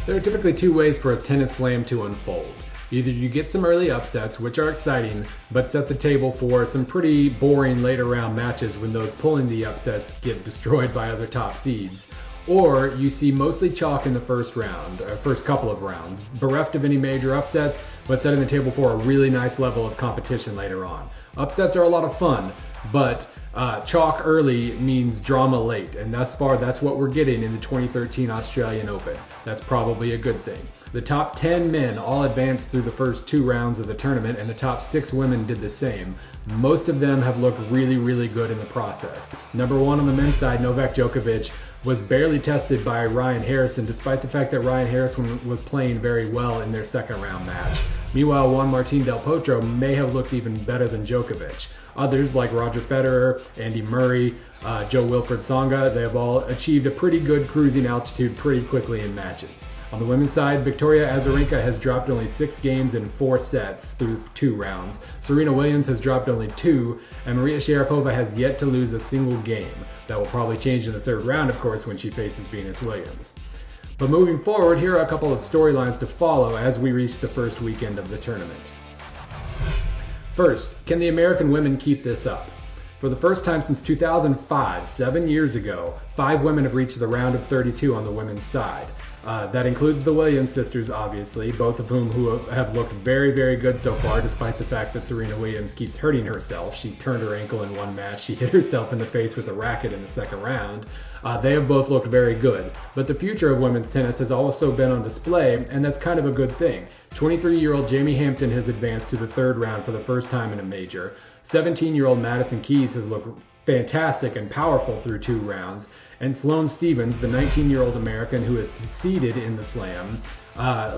There are typically two ways for a tennis slam to unfold. Either you get some early upsets, which are exciting, but set the table for some pretty boring later round matches when those pulling the upsets get destroyed by other top seeds. Or you see mostly chalk in the first round, or first couple of rounds, bereft of any major upsets, but setting the table for a really nice level of competition later on. Upsets are a lot of fun, but chalk early means drama late, and thus far that's what we're getting in the 2013 Australian Open. That's probably a good thing. The top 10 men all advanced through the first two rounds of the tournament, and the top 6 women did the same. Most of them have looked really, really good in the process. Number 1 on the men's side, Novak Djokovic, was barely tested by Ryan Harrison, despite the fact that Ryan Harrison was playing very well in their second round match. Meanwhile, Juan Martín del Potro may have looked even better than Djokovic. Others, like Roger Federer, Andy Murray, Jo-Wilfried Tsonga, they have all achieved a pretty good cruising altitude pretty quickly in matches. On the women's side, Victoria Azarenka has dropped only 6 games in 4 sets through 2 rounds. Serena Williams has dropped only 2, and Maria Sharapova has yet to lose a single game. That will probably change in the 3rd round, of course, when she faces Venus Williams. But moving forward, here are a couple of storylines to follow as we reach the first weekend of the tournament. First, can the American women keep this up? For the first time since 2005, 7 years ago, 5 women have reached the round of 32 on the women's side. That includes the Williams sisters, obviously, both of whom have looked very, very good so far, despite the fact that Serena Williams keeps hurting herself. She turned her ankle in one match. She hit herself in the face with a racket in the second round. They have both looked very good. But the future of women's tennis has also been on display, and that's kind of a good thing. 23-year-old Jamie Hampton has advanced to the 3rd round for the first time in a major. 17-year-old Madison Keys has looked fantastic and powerful through 2 rounds. And Sloane Stephens, the 19-year-old American who has succeeded in the slam,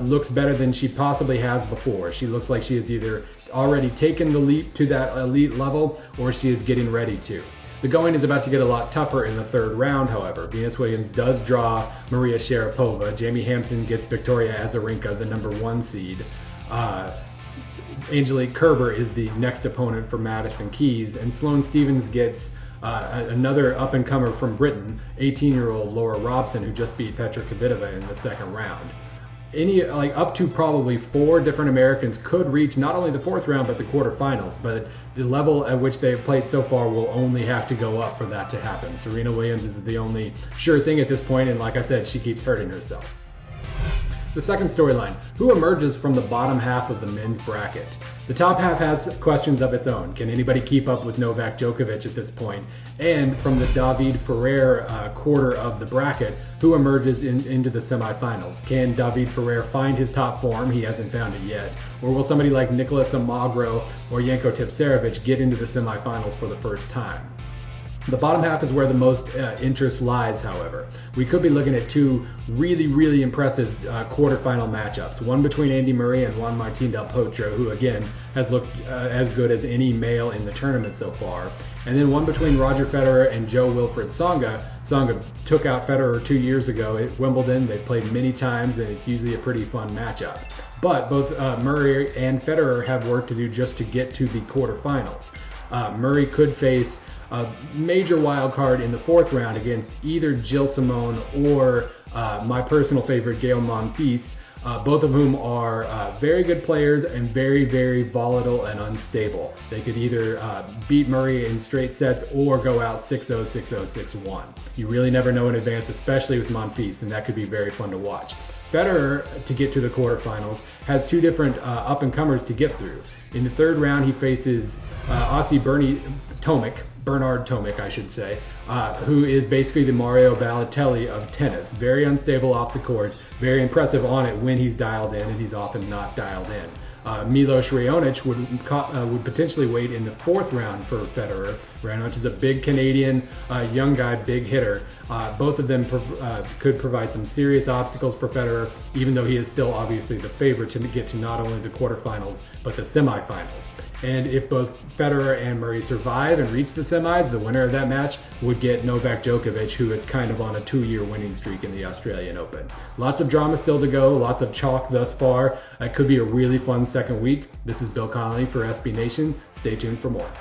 looks better than she possibly has before. She looks like she has either already taken the leap to that elite level, or she is getting ready to. The going is about to get a lot tougher in the 3rd round, however. Venus Williams does draw Maria Sharapova. Jamie Hampton gets Victoria Azarenka, the number 1 seed. Angelique Kerber is the next opponent for Madison Keys, and Sloane Stephens gets another up-and-comer from Britain, 18-year-old Laura Robson, who just beat Petra Kvitova in the 2nd round. Up to probably 4 different Americans could reach not only the 4th round but the quarterfinals, but the level at which they have played so far will only have to go up for that to happen. Serena Williams is the only sure thing at this point, and like I said, she keeps hurting herself. The second storyline, who emerges from the bottom half of the men's bracket? The top half has questions of its own. Can anybody keep up with Novak Djokovic at this point? And from the David Ferrer quarter of the bracket, who emerges into the semifinals? Can David Ferrer find his top form? He hasn't found it yet. Or will somebody like Nicolas Almagro or Janko Tipsarevic get into the semifinals for the first time? The bottom half is where the most interest lies, however. We could be looking at 2 really, really impressive quarterfinal matchups. One between Andy Murray and Juan Martín del Potro, who again has looked as good as any male in the tournament so far. And then one between Roger Federer and Jo-Wilfried Tsonga. Tsonga took out Federer 2 years ago at Wimbledon. They've played many times, and it's usually a pretty fun matchup. But both Murray and Federer have work to do just to get to the quarterfinals. Murray could face a major wild card in the 4th round against either Gilles Simon or my personal favorite, Gael Monfils, both of whom are very good players and very, very volatile and unstable. They could either beat Murray in straight sets or go out 6-0, 6-0, 6-1. You really never know in advance, especially with Monfils, and that could be very fun to watch. Federer, to get to the quarterfinals, has 2 different up-and-comers to get through. In the 3rd round, he faces Aussie Bernard Tomic, I should say, who is basically the Mario Balotelli of tennis. Very unstable off the court, very impressive on it when he's dialed in, and he's often not dialed in. Milos Raonic would potentially wait in the 4th round for Federer. Raonic is a big Canadian, young guy, big hitter. Both of them could provide some serious obstacles for Federer, even though he is still obviously the favorite to get to not only the quarterfinals, but the semifinals. And if both Federer and Murray survive and reach the semis, the winner of that match would get Novak Djokovic, who is kind of on a 2-year winning streak in the Australian Open. Lots of drama still to go, lots of chalk thus far. It could be a really fun second week. This is Bill Connelly for SB Nation. Stay tuned for more.